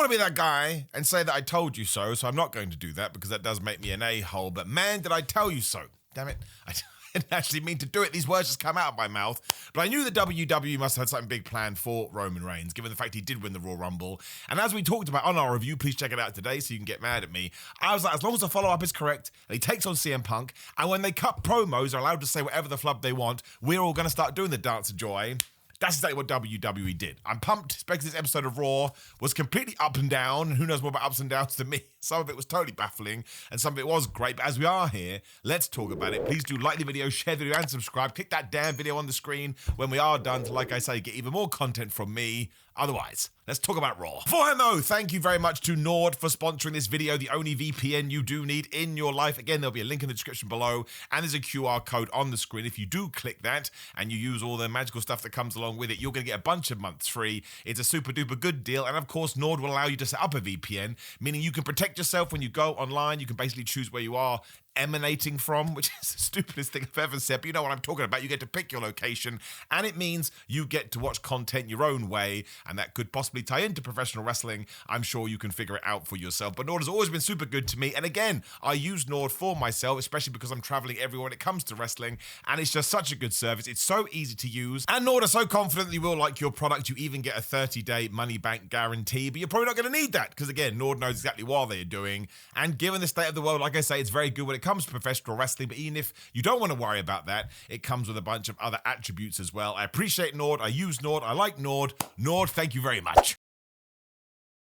want to be that guy and say that I told you so I'm not going to do that because that does make me an a-hole, but man, did I tell you so. Damn it. I didn't actually mean to do it. These words just come out of my mouth. But I knew the WWE must have had something big planned for Roman Reigns, given the fact he did win the Royal Rumble. And as we talked about on our review, please check it out today so you can get mad at me. I was like, as long as the follow-up is correct, and he takes on CM Punk, and when they cut promos, are allowed to say whatever the flub they want, we're all going to start doing the Dance of Joy. That's exactly what WWE did. I'm pumped, especially this episode of Raw was completely up and down. Who knows more about ups and downs than me? Some of it was totally baffling, and some of it was great. But as we are here, let's talk about it. Please do like the video, share the video, and subscribe. Click that damn video on the screen when we are done to, like I say, get even more content from me. Otherwise, let's talk about Raw. Beforehand though, thank you very much to Nord for sponsoring this video, the only VPN you do need in your life. Again, there'll be a link in the description below, and there's a QR code on the screen. If you do click that, and you use all the magical stuff that comes along with it, you're going to get a bunch of months free. It's a super duper good deal, and of course, Nord will allow you to set up a VPN, meaning you can protect yourself when you go online. You can basically choose where you are emanating from, which is the stupidest thing I've ever said, but you know what I'm talking about. You get to pick your location, and it means you get to watch content your own way, and that could possibly tie into professional wrestling. I'm sure you can figure it out for yourself, but Nord has always been super good to me, and again, I use Nord for myself, especially because I'm traveling everywhere when it comes to wrestling, and it's just such a good service. It's so easy to use, and Nord are so confident that you will like your product. You even get a 30-day money-back guarantee, but you're probably not going to need that, because again, Nord knows exactly what they're doing, and given the state of the world, like I say, it's very good when it comes to professional wrestling, but even if you don't want to worry about that, it comes with a bunch of other attributes as well. I appreciate Nord, I use Nord, I like Nord. Nord, thank you very much.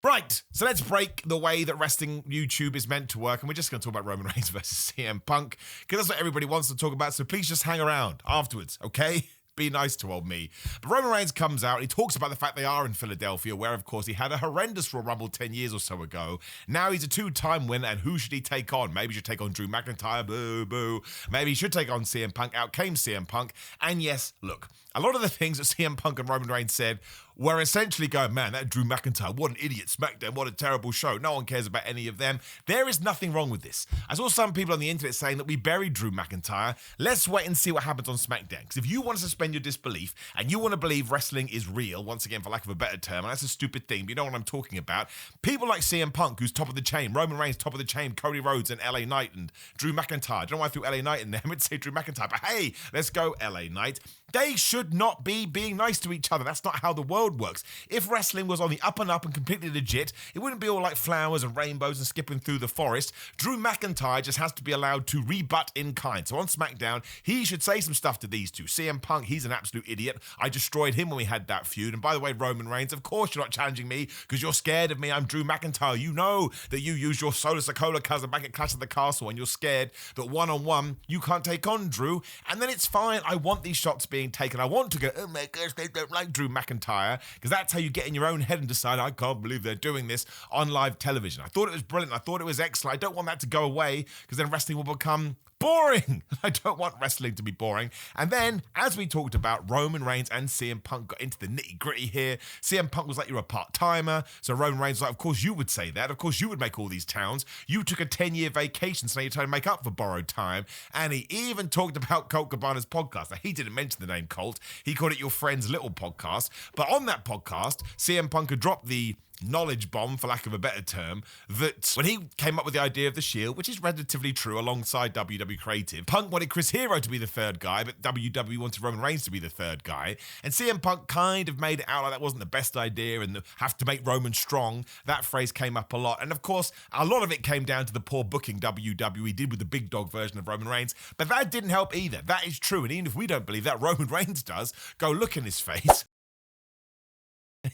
Right, so let's break the way that wrestling YouTube is meant to work, and we're just going to talk about Roman Reigns versus CM Punk, because that's what everybody wants to talk about, so please just hang around afterwards, okay? Be nice to old me. But Roman Reigns comes out, he talks about the fact they are in Philadelphia, where of course he had a horrendous Royal Rumble 10 years or so ago. Now he's a two-time winner, and who should he take on? Maybe he should take on Drew McIntyre, boo boo. Maybe he should take on CM Punk. Out came CM Punk, and yes, look, a lot of the things that CM Punk and Roman Reigns said were essentially going, man, that Drew McIntyre, what an idiot, SmackDown, what a terrible show. No one cares about any of them. There is nothing wrong with this. I saw some people on the internet saying that we buried Drew McIntyre. Let's wait and see what happens on SmackDown. Because if you want to suspend your disbelief and you want to believe wrestling is real, once again, for lack of a better term, and that's a stupid thing, but you know what I'm talking about, people like CM Punk, who's top of the chain, Roman Reigns, top of the chain, Cody Rhodes and LA Knight and Drew McIntyre. I don't know why I threw LA Knight in there. I meant to say Drew McIntyre, but hey, let's go LA Knight. They should not be being nice to each other. That's not how the world works. If wrestling was on the up and up and completely legit, it wouldn't be all like flowers and rainbows and skipping through the forest. Drew McIntyre just has to be allowed to rebut in kind. So on SmackDown, he should say some stuff to these two. CM Punk, he's an absolute idiot. I destroyed him when we had that feud. And by the way, Roman Reigns, of course you're not challenging me because you're scared of me. I'm Drew McIntyre. You know that you used your Solar Sokola cousin back at Clash of the Castle and you're scared that one-on-one you can't take on Drew. And then it's fine. I want these shots being taken. I want to go, oh my gosh, they don't like Drew McIntyre, because that's how you get in your own head and decide, I can't believe they're doing this on live television. I thought it was brilliant. I thought it was excellent. I don't want that to go away, because then wrestling will become boring. I don't want wrestling to be boring. And then, as we talked about, Roman Reigns and CM Punk got into the nitty-gritty here. CM Punk was like, you're a part-timer. So Roman Reigns was like, of course you would say that. Of course you would make all these towns. You took a 10-year vacation, so now you're trying to make up for borrowed time. And he even talked about Colt Cabana's podcast. Now, he didn't mention the name Colt. He called it Your Friend's Little Podcast. But on that podcast, CM Punk had dropped the knowledge bomb, for lack of a better term, that when he came up with the idea of the Shield, which is relatively true alongside WWE Creative, Punk wanted Chris Hero to be the third guy, but WWE wanted Roman Reigns to be the third guy, and CM Punk kind of made it out like that wasn't the best idea and have to make Roman strong. That phrase came up a lot, and of course, a lot of it came down to the poor booking WWE did with the big dog version of Roman Reigns, but that didn't help either. That is true, and even if we don't believe that, Roman Reigns does. Go look in his face.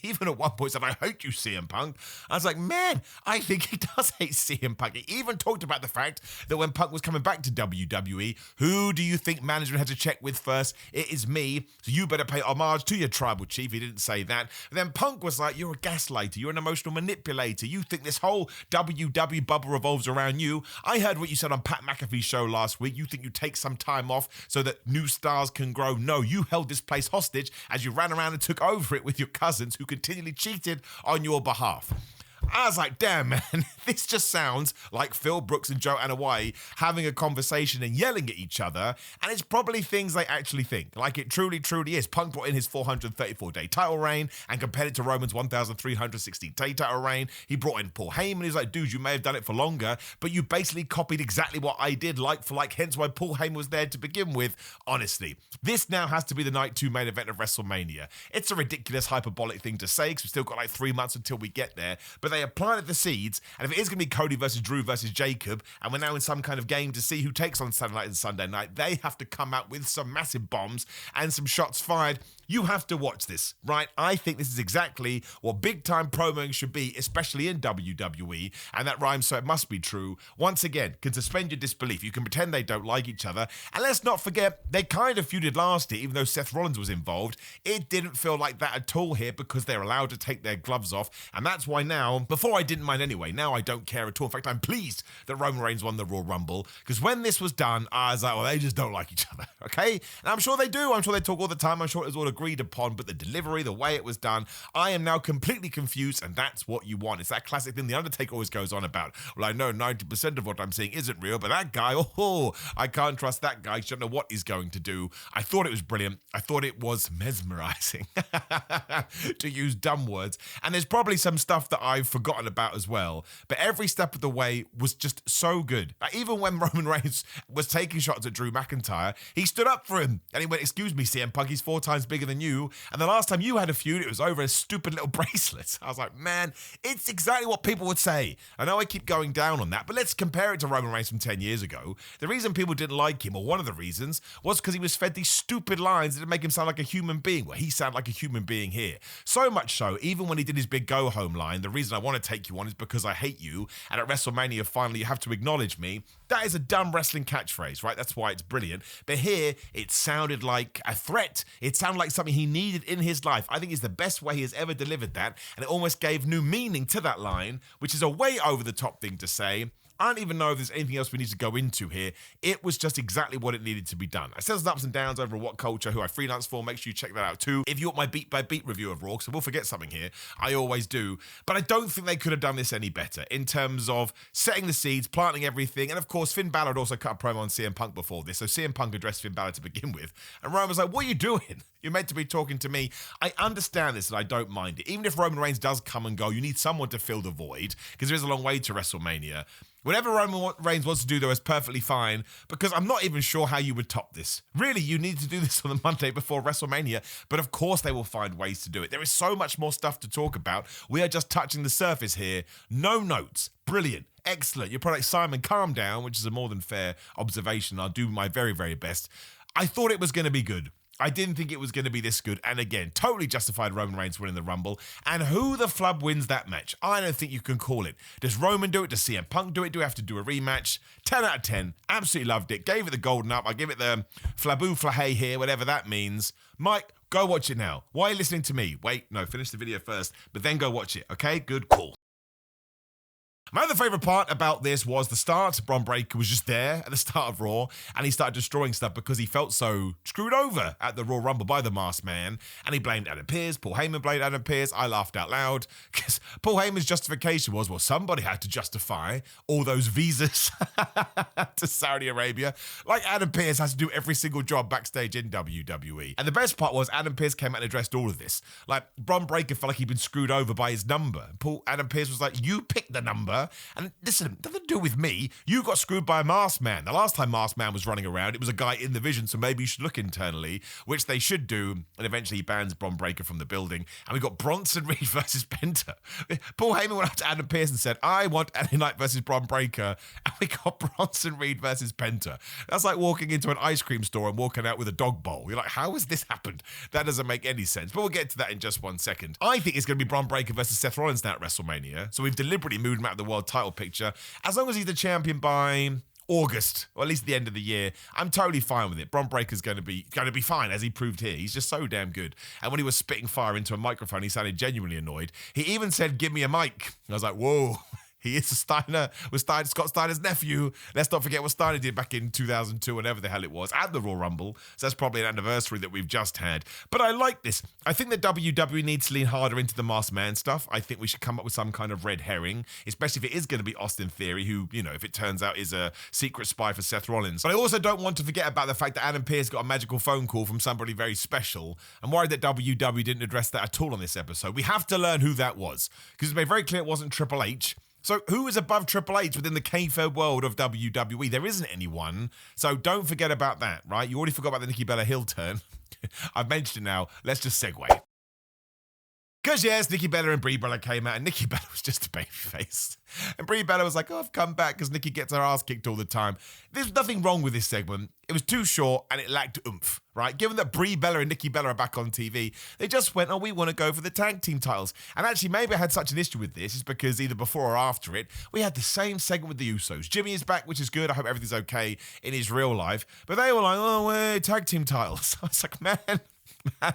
Even at one point said, I hate you, CM Punk. I was like, man, I think he does hate CM Punk. He even talked about the fact that when Punk was coming back to WWE, who do you think management had to check with first? It is me, so you better pay homage to your tribal chief. He didn't say that. But then Punk was like, you're a gaslighter, you're an emotional manipulator. You think this whole WWE bubble revolves around you. I heard what you said on Pat McAfee's show last week. You think you take some time off so that new stars can grow. No, you held this place hostage as you ran around and took over it with your cousins who continually cheated on your behalf. I was like, damn, man, this just sounds like Phil Brooks and Joe Anoa'i having a conversation and yelling at each other, and it's probably things they actually think. Like it truly, truly is. Punk brought in his 434-day title reign and compared it to Roman's 1,316-day title reign. He brought in Paul Heyman. He's like, dude, you may have done it for longer, but you basically copied exactly what I did like for like, hence why Paul Heyman was there to begin with. Honestly, this now has to be the night 2 main event of WrestleMania. It's a ridiculous, hyperbolic thing to say because we've still got like 3 months until we get there, but they have planted the seeds, and if it is going to be Cody versus Drew versus Jacob, and we're now in some kind of game to see who takes on Saturday night and Sunday night, they have to come out with some massive bombs and some shots fired. You have to watch this, right? I think this is exactly what big-time promoing should be, especially in WWE, and that rhymes, so it must be true. Once again, can suspend your disbelief. You can pretend they don't like each other, and let's not forget, they kind of feuded last year, even though Seth Rollins was involved. It didn't feel like that at all here because they're allowed to take their gloves off, and that's why now, before I didn't mind anyway, now I don't care at all. In fact, I'm pleased that Roman Reigns won the Royal Rumble, because when this was done, I was like, well, they just don't like each other, okay? And I'm sure they do. I'm sure they talk all the time. I'm sure it was all agreed upon, but the delivery, the way it was done, I am now completely confused, and that's what you want. It's that classic thing The Undertaker always goes on about. Well, I know 90% of what I'm seeing isn't real, but that guy, I can't trust that guy. I don't know what he's going to do. I thought it was brilliant. I thought it was mesmerizing, to use dumb words. And there's probably some stuff that I've forgotten about as well, but every step of the way was just so good. Like, even when Roman Reigns was taking shots at Drew McIntyre, he stood up for him, and he went, excuse me, CM Punk, he's 4 times bigger than you, and the last time you had a feud, it was over a stupid little bracelet. I was like, man, it's exactly what people would say. I know I keep going down on that, but let's compare it to Roman Reigns from 10 years ago. The reason people didn't like him, or one of the reasons, was because he was fed these stupid lines that make him sound like a human being. Well, he sounded like a human being here. So much so, even when he did his big go-home line, the reason I want to take you on is because I hate you, and at WrestleMania, finally, you have to acknowledge me. That is a dumb wrestling catchphrase, right? That's why it's brilliant. But here, it sounded like a threat. It sounded like something he needed in his life. I think it's the best way he has ever delivered that, and it almost gave new meaning to that line, which is a way over-the-top thing to say. I don't even know if there's anything else we need to go into here. It was just exactly what it needed to be done. I said some ups and downs over What Culture, who I freelance for. Make sure you check that out too. If you want my beat-by-beat review of Raw, because I will forget something here. I always do. But I don't think they could have done this any better in terms of setting the seeds, planting everything. And of course, Finn Balor had also cut a promo on CM Punk before this. So CM Punk addressed Finn Balor to begin with. And Roman was like, what are you doing? You're meant to be talking to me. I understand this and I don't mind it. Even if Roman Reigns does come and go, you need someone to fill the void, because there is a long way to WrestleMania. Whatever Roman Reigns wants to do, though, is perfectly fine, because I'm not even sure how you would top this. Really, you need to do this on the Monday before WrestleMania, but of course they will find ways to do it. There is so much more stuff to talk about. We are just touching the surface here. No notes. Brilliant. Excellent. You're probably like, Simon, calm down, which is a more than fair observation. I'll do my very, very best. I thought it was going to be good. I didn't think it was going to be this good. And again, totally justified Roman Reigns winning the Rumble. And who the flub wins that match? I don't think you can call it. Does Roman do it? Does CM Punk do it? Do we have to do a rematch? 10 out of 10. Absolutely loved it. Gave it the golden up. I give it the flaboo flahay here, whatever that means. Mike, go watch it now. Why are you listening to me? Wait, no, finish the video first, but then go watch it. Okay, good, cool. My other favourite part about this was the start. Bron Breakker was just there at the start of Raw, and he started destroying stuff because he felt so screwed over at the Royal Rumble by the Masked Man, and he blamed Adam Pearce. Paul Heyman blamed Adam Pearce. I laughed out loud because Paul Heyman's justification was, well, somebody had to justify all those visas to Saudi Arabia. Like Adam Pearce has to do every single job backstage in WWE. And the best part was Adam Pearce came out and addressed all of this. Like, Bron Breakker felt like he'd been screwed over by his number. Adam Pearce was like, you picked the number. And listen, nothing to do with me. You got screwed by a Masked Man. The last time Masked Man was running around, it was a guy in the vision, so maybe you should look internally, which they should do. And eventually he bans Bron Breakker from the building. And we got Bronson Reed versus Penta. Paul Heyman went up to Adam Pearce and said, I want LA Knight versus Bron Breakker. And we got Bronson Reed versus Penta. That's like walking into an ice cream store and walking out with a dog bowl. You're like, how has this happened? That doesn't make any sense. But we'll get to that in just 1 second. I think it's going to be Bron Breakker versus Seth Rollins now at WrestleMania. So we've deliberately moved him out of the world title picture. As long as he's the champion by August, or at least the end of the year, I'm totally fine with it. Bron Breakker's going to be fine, as he proved here. He's just so damn good. And when he was spitting fire into a microphone, he sounded genuinely annoyed. He even said, give me a mic. And I was like, whoa. He is Scott Steiner's nephew. Let's not forget what Steiner did back in 2002, whatever the hell it was, at the Royal Rumble. So that's probably an anniversary that we've just had. But I like this. I think the WWE needs to lean harder into the masked man stuff. I think we should come up with some kind of red herring, especially if it is going to be Austin Theory, who, if it turns out is a secret spy for Seth Rollins. But I also don't want to forget about the fact that Adam Pearce got a magical phone call from somebody very special. I'm worried that WWE didn't address that at all on this episode. We have to learn who that was, because it's made very clear it wasn't Triple H. So who is above Triple H within the kayfabe world of WWE? There isn't anyone. So don't forget about that, right? You already forgot about the Nikki Bella heel turn. I've mentioned it now. Let's just segue. Because yes, Nikki Bella and Brie Bella came out, and Nikki Bella was just a babyface. And Brie Bella was like, I've come back because Nikki gets her ass kicked all the time. There's nothing wrong with this segment. It was too short and it lacked oomph, right? Given that Brie Bella and Nikki Bella are back on TV, they just went, we want to go for the tag team titles. And actually, maybe I had such an issue with this is because either before or after it, we had the same segment with the Usos. Jimmy is back, which is good. I hope everything's okay in his real life. But they were like, tag team titles. I was like, man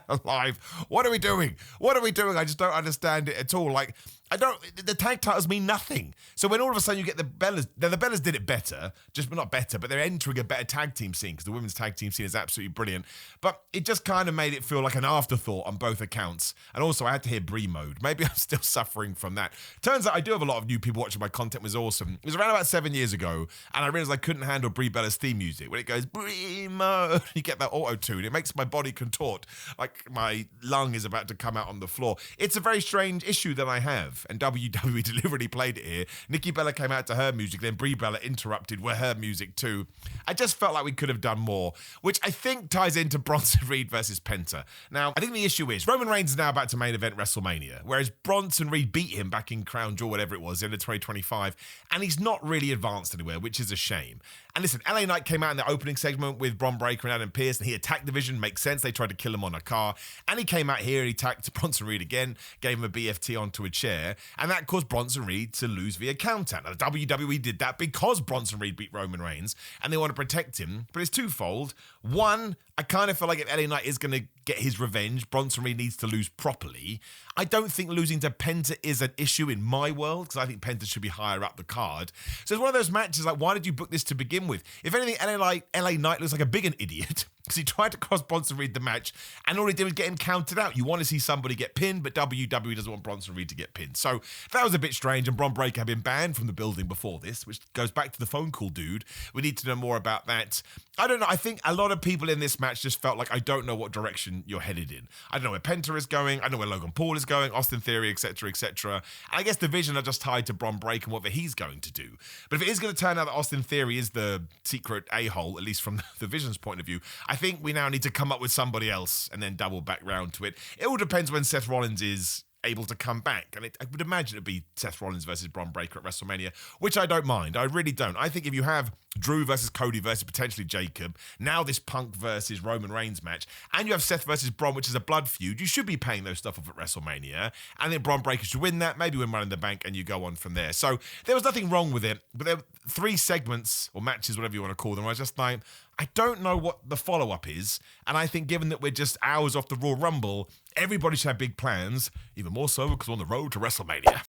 alive, what are we doing? I just don't understand it at all. Like, the tag titles mean nothing. So when all of a sudden you get the Bellas, the Bellas did it better, not better, but they're entering a better tag team scene because the women's tag team scene is absolutely brilliant. But it just kind of made it feel like an afterthought on both accounts. And also I had to hear Brie mode. Maybe I'm still suffering from that. Turns out I do have a lot of new people watching my content. Was awesome. It was around about 7 years ago, and I realized I couldn't handle Brie Bella's theme music. When it goes, Brie mode, you get that auto-tune. It makes my body contort, like my lung is about to come out on the floor. It's a very strange issue that I have. And WWE deliberately played it here. Nikki Bella came out to her music, then Brie Bella interrupted with her music too. I just felt like we could have done more, which I think ties into Bronson Reed versus Penta. Now, I think the issue is Roman Reigns is now about to main event WrestleMania, whereas Bronson Reed beat him back in Crown Jewel, whatever it was, in 2025, and he's not really advanced anywhere, which is a shame. And listen, LA Knight came out in the opening segment with Bron Breakker and Adam Pearce, and he attacked the Vision. Makes sense. They tried to kill him on a car. And he came out here and he attacked Bronson Reed again, gave him a BFT onto a chair, and that caused Bronson Reed to lose via countout. Now, the WWE did that because Bronson Reed beat Roman Reigns, and they want to protect him. But it's twofold. One, I kind of feel like if LA Knight is going to get his revenge, Bronson Reed needs to lose properly. I don't think losing to Penta is an issue in my world, because I think Penta should be higher up the card. So it's one of those matches, like, why did you book this to begin with? If anything, LA Knight looks like a big an idiot, because he tried to cross Bronson Reed the match, and all he did was get him counted out. You want to see somebody get pinned, but WWE doesn't want Bronson Reed to get pinned. So that was a bit strange, and Bron Breakker had been banned from the building before this, which goes back to the phone call dude. We need to know more about that. I don't know. I think a lot of people in this match just felt like, I don't know what direction you're headed in. I don't know where Penta is going. I don't know where Logan Paul is going, Austin Theory, etc., etc. And I guess the Vision are just tied to Bron Breakker and whatever he's going to do. But if it is going to turn out that Austin Theory is the secret a-hole, at least from the Vision's point of view, I think we now need to come up with somebody else and then double back round to it. It all depends when Seth Rollins is able to come back, and I would imagine it'd be Seth Rollins versus Bron Breakker at WrestleMania, which I don't mind. I really don't. I think if you have Drew versus Cody versus potentially Jacob, now this Punk versus Roman Reigns match, and you have Seth versus Bron, which is a blood feud, you should be paying those stuff off at WrestleMania, and then Bron Breakker should win that, maybe win Money in the Bank, and you go on from there. So there was nothing wrong with it, but there were 3 segments, or matches, whatever you want to call them, I was just like, I don't know what the follow-up is, and I think given that we're just hours off the Royal Rumble, everybody should have big plans, even more so because we're on the road to WrestleMania.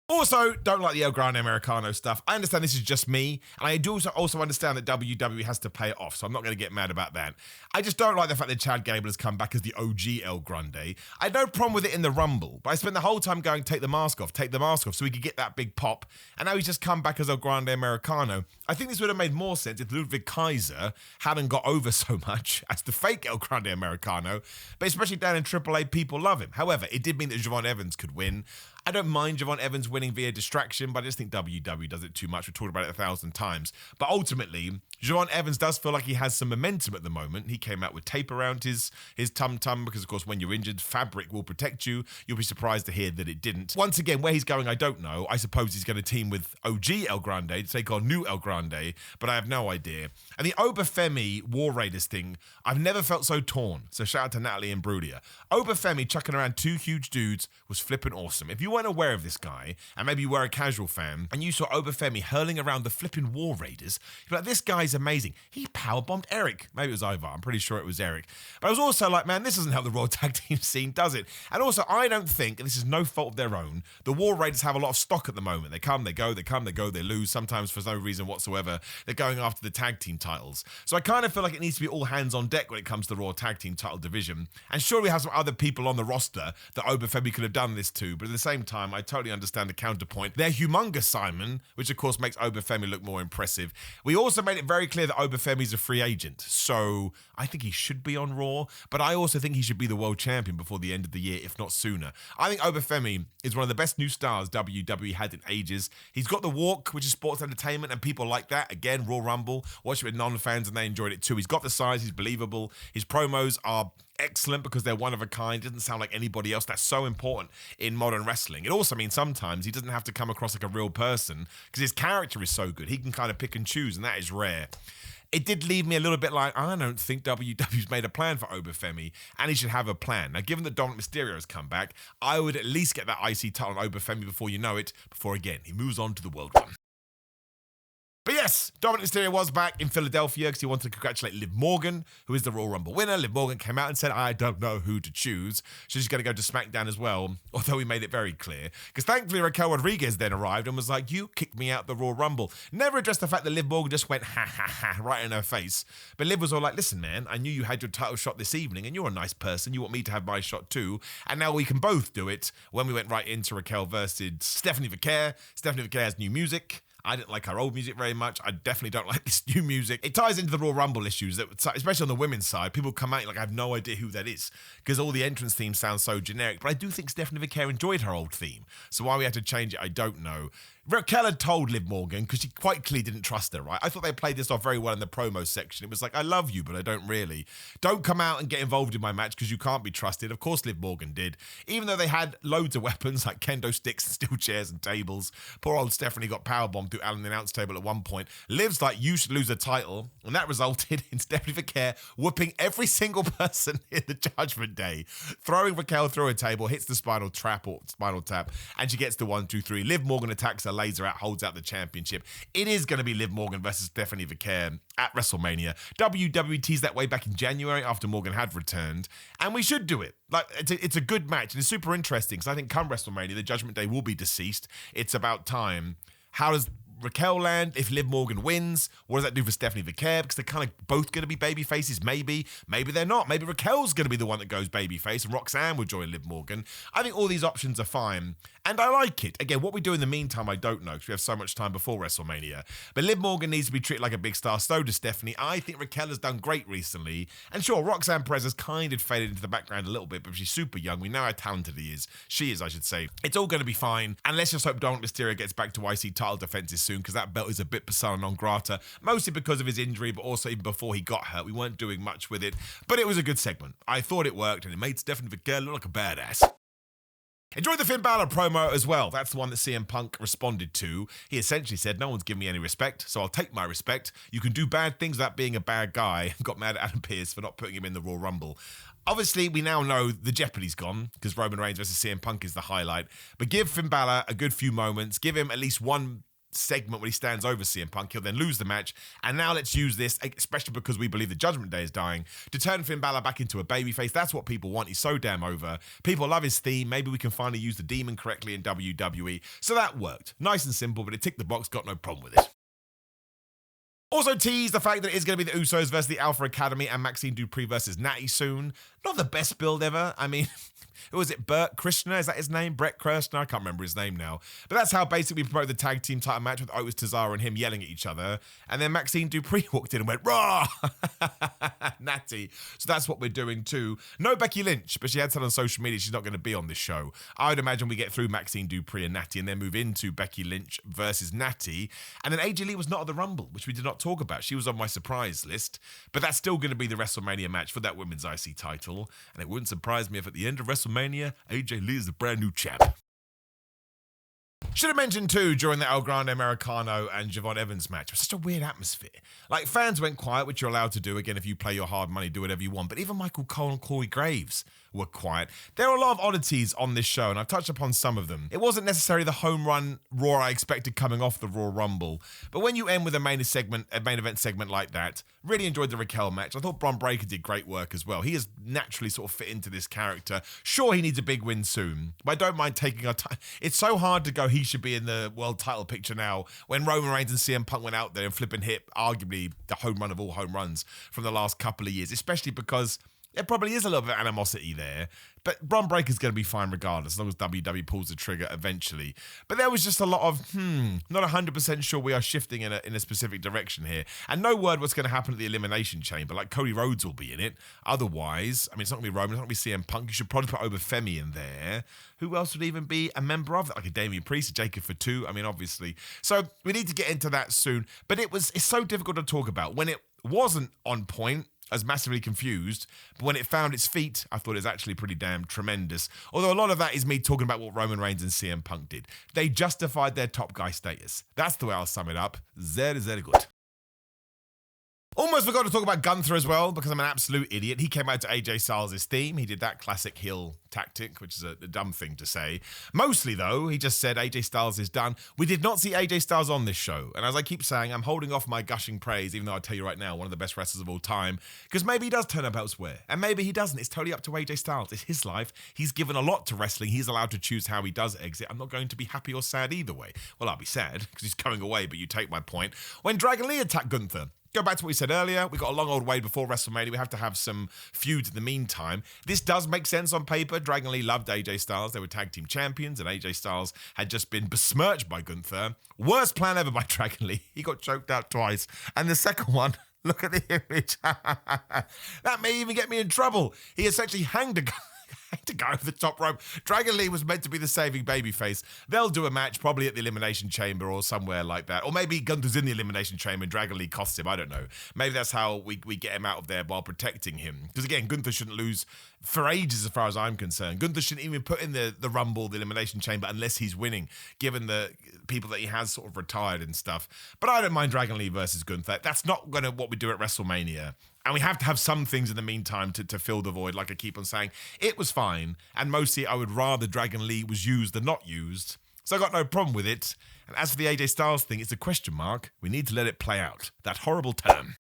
Also, don't like the El Grande Americano stuff. I understand this is just me, and I do also understand that WWE has to pay it off, so I'm not going to get mad about that. I just don't like the fact that Chad Gable has come back as the OG El Grande. I had no problem with it in the Rumble, but I spent the whole time going, take the mask off, so we could get that big pop, and now he's just come back as El Grande Americano. I think this would have made more sense if Ludwig Kaiser hadn't got over so much as the fake El Grande Americano, but especially down in AAA, people love him. However, it did mean that Javon Evans could win. I don't mind Javon Evans winning via distraction, but I just think WWE does it too much. We've talked about it 1,000 times. But ultimately, Javon Evans does feel like he has some momentum at the moment. He came out with tape around his tum-tum because, of course, when you're injured, fabric will protect you. You'll be surprised to hear that it didn't. Once again, where he's going, I don't know. I suppose he's going to team with OG El Grande to take on new El Grande, but I have no idea. And the Oba Femi War Raiders thing, I've never felt so torn. So shout out to Natalie and Brudia. Oba Femi chucking around 2 huge dudes was flipping awesome. If you you weren't aware of this guy, and maybe you were a casual fan, and you saw Oba Femi hurling around the flipping War Raiders, you're like, this guy's amazing. He powerbombed Eric. Maybe it was Ivar. I'm pretty sure it was Eric. But I was also like, man, this doesn't help the Raw tag team scene, does it? And also, I don't think, and this is no fault of their own, the War Raiders have a lot of stock at the moment. They come, they go, they come, they go, they lose. Sometimes for no reason whatsoever, they're going after the tag team titles. So I kind of feel like it needs to be all hands on deck when it comes to the Raw tag team title division. And sure, we have some other people on the roster that Oba Femi could have done this to, but at the same time, I totally understand the counterpoint. They're humongous, Simon, which of course makes Oba Femi look more impressive. We also made it very clear that Oba Femi's a free agent, so I think he should be on Raw, but I also think he should be the world champion before the end of the year, if not sooner. I think Oba Femi is one of the best new stars WWE had in ages. He's got the walk, which is sports entertainment, and people like that. Again, Raw Rumble, watch it with non-fans and they enjoyed it too. He's got the size, he's believable. His promos are excellent because they're one of a kind. Doesn't sound like anybody else. That's so important in modern wrestling. It also means sometimes he doesn't have to come across like a real person because his character is so good. He can kind of pick and choose, and that is rare. It did leave me a little bit like, I don't think WWE's made a plan for Oba Femi, and he should have a plan. Now, given that Dominic Mysterio has come back, I would at least get that IC title on Oba Femi before you know it, before again, he moves on to the World One. But yes, Dominic Mysterio was back in Philadelphia because he wanted to congratulate Liv Morgan, who is the Royal Rumble winner. Liv Morgan came out and said, I don't know who to choose. She's going to go to SmackDown as well, although we made it very clear. Because thankfully Raquel Rodriguez then arrived and was like, you kicked me out the Royal Rumble. Never addressed the fact that Liv Morgan just went, ha, ha, ha, right in her face. But Liv was all like, listen, man, I knew you had your title shot this evening and you're a nice person. You want me to have my shot too. And now we can both do it when we went right into Raquel versus Stephanie Vaquer. Stephanie Vaquer has new music. I didn't like her old music very much. I definitely don't like this new music. It ties into the Royal Rumble issues, that, especially on the women's side. People come out like, I have no idea who that is because all the entrance themes sound so generic. But I do think Stephanie Vaquer enjoyed her old theme. So why we had to change it, I don't know. Raquel had told Liv Morgan, because she quite clearly didn't trust her, right? I thought they played this off very well in the promo section. It was like, I love you, but I don't really. Don't come out and get involved in my match because you can't be trusted. Of course Liv Morgan did. Even though they had loads of weapons like kendo sticks and steel chairs and tables. Poor old Stephanie got powerbombed through Alan the announce table at one point. Liv's like, you should lose the title. And that resulted in Stephanie Vaquer whooping every single person in the Judgment Day. Throwing Raquel through a table, hits the spinal tap, and she gets the 1, 2, 3. Liv Morgan attacks her laser out, holds out the championship. It is going to be Liv Morgan versus Stephanie Vaquer at WrestleMania. WWE teased that way back in January after Morgan had returned, and we should do it. Like, it's a good match, and it's super interesting because I think come WrestleMania, the Judgment Day will be deceased. It's about time. How does Raquel land if Liv Morgan wins? What does that do for Stephanie Vaquer? Because they're kind of both going to be baby faces, maybe. Maybe they're not.Maybe Raquel's going to be the one that goes babyface and Roxanne will join Liv Morgan. I think all these options are fine. And I like it. Again, what we do in the meantime, I don't know because we have so much time before WrestleMania. But Liv Morgan needs to be treated like a big star. So does Stephanie. I think Raquel has done great recently. And sure, Roxanne Perez has kind of faded into the background a little bit, but she's super young. We know how talented he is. She is, I should say. It's all going to be fine. And let's just hope Dominic Mysterio gets back to IC title defenses soon because that belt is a bit persona non grata, mostly because of his injury, but also even before he got hurt. We weren't doing much with it, but it was a good segment. I thought it worked, and it made Stephanie Vaquer look like a badass. Enjoyed the Finn Balor promo as well. That's the one that CM Punk responded to. He essentially said, no one's giving me any respect, so I'll take my respect. You can do bad things without being a bad guy. Got mad at Adam Pearce for not putting him in the Royal Rumble. Obviously, we now know the Jeopardy's gone because Roman Reigns versus CM Punk is the highlight. But give Finn Balor a good few moments. Give him at least one segment when he stands over CM Punk. He'll then lose the match. And now let's use this, especially because we believe the Judgment Day is dying, to turn Finn Balor back into a babyface. That's what people want. He's so damn over. People love his theme. Maybe we can finally use the demon correctly in WWE. So that worked. Nice and simple, but it ticked the box. Got no problem with it. Also teased the fact that it is going to be the Usos versus the Alpha Academy and Maxine Dupree versus Natty soon. Not the best build ever. I mean, who was it? Bert Krishna? Is that his name? Brett Kirshner? I can't remember his name now. But that's how basically we promoted the tag team title match with Otis Tazara and him yelling at each other. And then Maxine Dupree walked in and went, raw! Natty. So that's what we're doing too. No Becky Lynch, but she had said on social media she's not going to be on this show. I would imagine we get through Maxine Dupree and Natty and then move into Becky Lynch versus Natty. And then AJ Lee was not at the Rumble, which we did not talk about. She was on my surprise list. But that's still going to be the WrestleMania match for that women's IC title. And it wouldn't surprise me if at the end of WrestleMania, AJ Lee is the brand new champ. Should have mentioned too, during the El Grande Americano and Javon Evans match, it was such a weird atmosphere. Like, fans went quiet, which you're allowed to do. Again, if you play your hard money, do whatever you want. But even Michael Cole and Corey Graves were quiet. There are a lot of oddities on this show, and I've touched upon some of them. It wasn't necessarily the home run Raw I expected coming off the Raw Rumble, but when you end with a main event segment like that, really enjoyed the Raquel match. I thought Bron Breakker did great work as well. He has naturally sort of fit into this character. Sure, he needs a big win soon, but I don't mind taking our time. It's so hard to go, he should be in the world title picture now, when Roman Reigns and CM Punk went out there and flipping hit arguably the home run of all home runs from the last couple of years, especially because there probably is a little bit of animosity there. But Bron Breakker's going to be fine regardless, as long as WWE pulls the trigger eventually. But there was just a lot of, not 100% sure we are shifting in a specific direction here. And no word what's going to happen at the Elimination Chamber. Like, Cody Rhodes will be in it. Otherwise, I mean, it's not going to be Roman, it's not going to be CM Punk. You should probably put Oba Femi in there. Who else would even be a member of that? Like a Damian Priest, a Jacob Fatu. I mean, obviously. So we need to get into that soon. But it's so difficult to talk about. When it wasn't on point, I was massively confused, but when it found its feet, I thought it was actually pretty damn tremendous. Although a lot of that is me talking about what Roman Reigns and CM Punk did. They justified their top guy status. That's the way I'll sum it up. Very good. Almost forgot to talk about Gunther as well, because I'm an absolute idiot. He came out to AJ Styles' theme. He did that classic heel tactic, which is a dumb thing to say. Mostly, though, he just said AJ Styles is done. We did not see AJ Styles on this show. And as I keep saying, I'm holding off my gushing praise, even though I'll tell you right now, one of the best wrestlers of all time, because maybe he does turn up elsewhere. And maybe he doesn't. It's totally up to AJ Styles. It's his life. He's given a lot to wrestling. He's allowed to choose how he does exit. I'm not going to be happy or sad either way. Well, I'll be sad, because he's going away, but you take my point. When Dragon Lee attacked Gunther, go back to what we said earlier. We got a long old way before WrestleMania. We have to have some feuds in the meantime. This does make sense on paper. Dragon Lee loved AJ Styles. They were tag team champions, and AJ Styles had just been besmirched by Gunther. Worst plan ever by Dragon Lee. He got choked out twice. And the second one, look at the image. That may even get me in trouble. He essentially hanged a guy to go over the top rope. Dragon Lee was meant to be the saving babyface. They'll do a match probably at the Elimination Chamber or somewhere like that. Or maybe Gunther's in the Elimination Chamber and Dragon Lee costs him. I don't know. Maybe that's how we get him out of there while protecting him. Because again, Gunther shouldn't lose for ages as far as I'm concerned. Gunther shouldn't even put in the Rumble, the Elimination Chamber, unless he's winning, given the people that he has sort of retired and stuff. But I don't mind Dragon Lee versus Gunther. That's not what we do at WrestleMania. And we have to have some things in the meantime to fill the void, like I keep on saying. It was fine, and mostly I would rather Dragon Lee was used than not used, so I got no problem with it. And as for the AJ Styles thing, it's a question mark. We need to let it play out. That horrible term.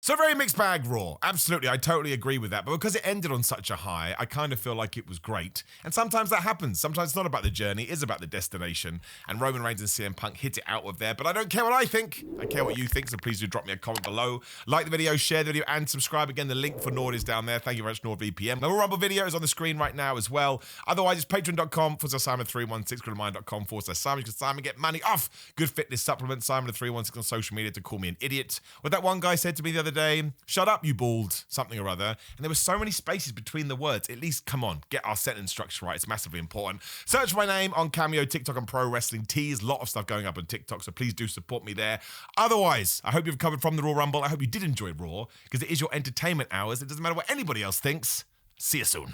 So very mixed bag Raw. Absolutely, I totally agree with that. But because it ended on such a high, I kind of feel like it was great. And sometimes that happens. Sometimes it's not about the journey, it is about the destination. And Roman Reigns and CM Punk hit it out of there. But I don't care what I think. I care what you think, so please do drop me a comment below. Like the video, share the video, and subscribe. Again, the link for Nord is down there. Thank you very much, NordVPN. The Royal Rumble video is on the screen right now as well. Otherwise, it's patreon.com/Simon316, Simon316, because Simon get money off good fitness supplements. Simon316 on social media to call me an idiot. What that one guy said to me the other day, shut up, you bald, something or other. And there were so many spaces between the words. At least, come on, get our sentence structure right. It's massively important. Search my name on Cameo, TikTok, and Pro Wrestling Tees. A lot of stuff going up on TikTok, so please do support me there. Otherwise, I hope you've covered from the Raw Rumble. I hope you did enjoy Raw, because it is your entertainment hours. It doesn't matter what anybody else thinks. See you soon.